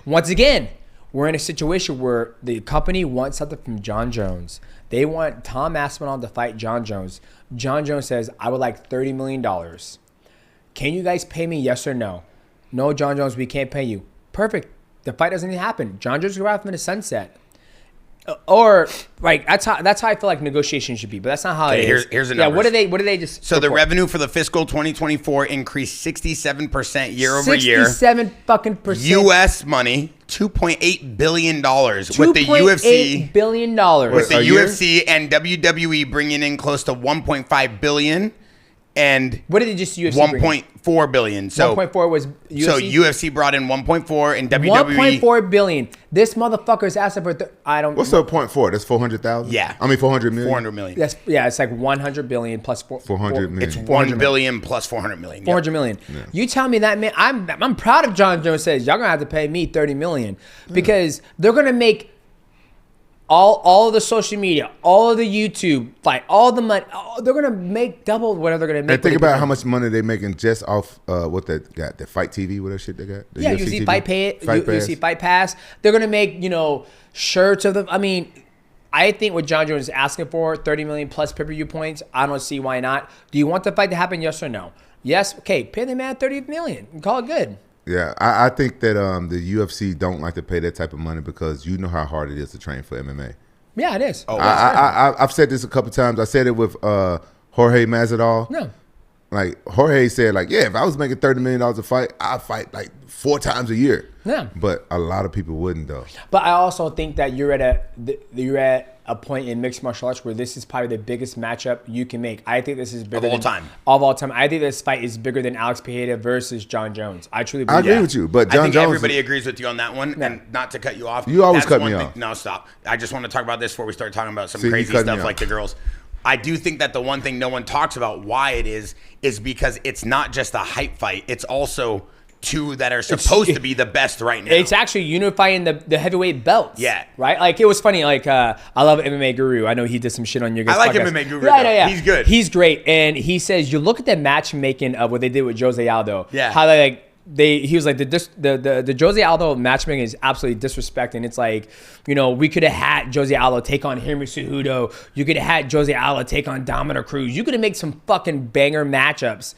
Once again, we're in a situation where the company wants something from Jon Jones. They want Tom Aspinall to fight Jon Jones. Jon Jones says, I would like $30 million. Can you guys pay me, yes or no? No, Jon Jones, we can't pay you. Perfect. The fight doesn't even happen. Jon Jones will go out from the sunset. Or like that's how I feel like negotiations should be, but that's not how it is. Here's the numbers. Yeah, what do they just So report? the revenue for the fiscal 2024 increased 67% year over year. 67 fucking percent. US money, $2.8 billion with the UFC. $2.8 billion. With the UFC and WWE bringing in close to 1.5 billion. And what did they just UFC 1.4 billion. So 1.4 was UFC. So UFC brought in 1.4 and WWE 1.4 billion. This motherfucker is asking for I don't. What's the 0.4? That's 400,000. Yeah, I mean 400 million. 400 million. That's it's like 100 billion plus 400 million. It's 1 billion plus 400 million. 400 million. Yeah. You tell me that, man. I'm proud of Jon Jones says y'all gonna have to pay me 30 million because they're gonna make. All of the social media, all of the YouTube fight, all the money, they're gonna make double whatever they're gonna make. And think about how much money they're making just off what they got, the Fight TV, what that shit they got. The UFC Fight Pass. UFC Fight Pass. They're gonna make shirts of them. I mean, I think what Jon Jones is asking for, 30 million plus pay-per-view points. I don't see why not. Do you want the fight to happen? Yes or no? Yes. Okay, pay the man 30 million and call it good. Yeah, I think that the UFC don't like to pay that type of money because you know how hard it is to train for MMA. Yeah, it is. Oh, I've said this a couple times. I said it with Jorge Masvidal. No. Like Jorge said, like, yeah, if I was making $30 million a fight, I'd fight like 4 times a year. Yeah. But a lot of people wouldn't though. But I also think that you're at a point in mixed martial arts where this is probably the biggest matchup you can make. I think this is bigger of all time. I think this fight is bigger than Alex Pereira versus Jon Jones. I truly believe I agree with you, but Jon Jones. Everybody agrees with you on that one. And not to cut you off. You always cut me off. No, stop. I just want to talk about this before we start talking about some crazy stuff like the girls. I do think that the one thing no one talks about why it is because it's not just a hype fight. It's also two that are supposed to be the best right now. It's actually unifying the heavyweight belts. Yeah. Right? Like, it was funny. Like, I love MMA Guru. I know he did some shit on your guys' I like podcast. MMA Guru. Yeah. He's good. He's great. And he says, you look at the matchmaking of what they did with Jose Aldo. Yeah. How he was like, the Jose Aldo matchmaking is absolutely disrespecting. It's like, we could have had Jose Aldo take on Henry Cejudo. You could have had Jose Aldo take on Dominic Cruz. You could have made some fucking banger matchups.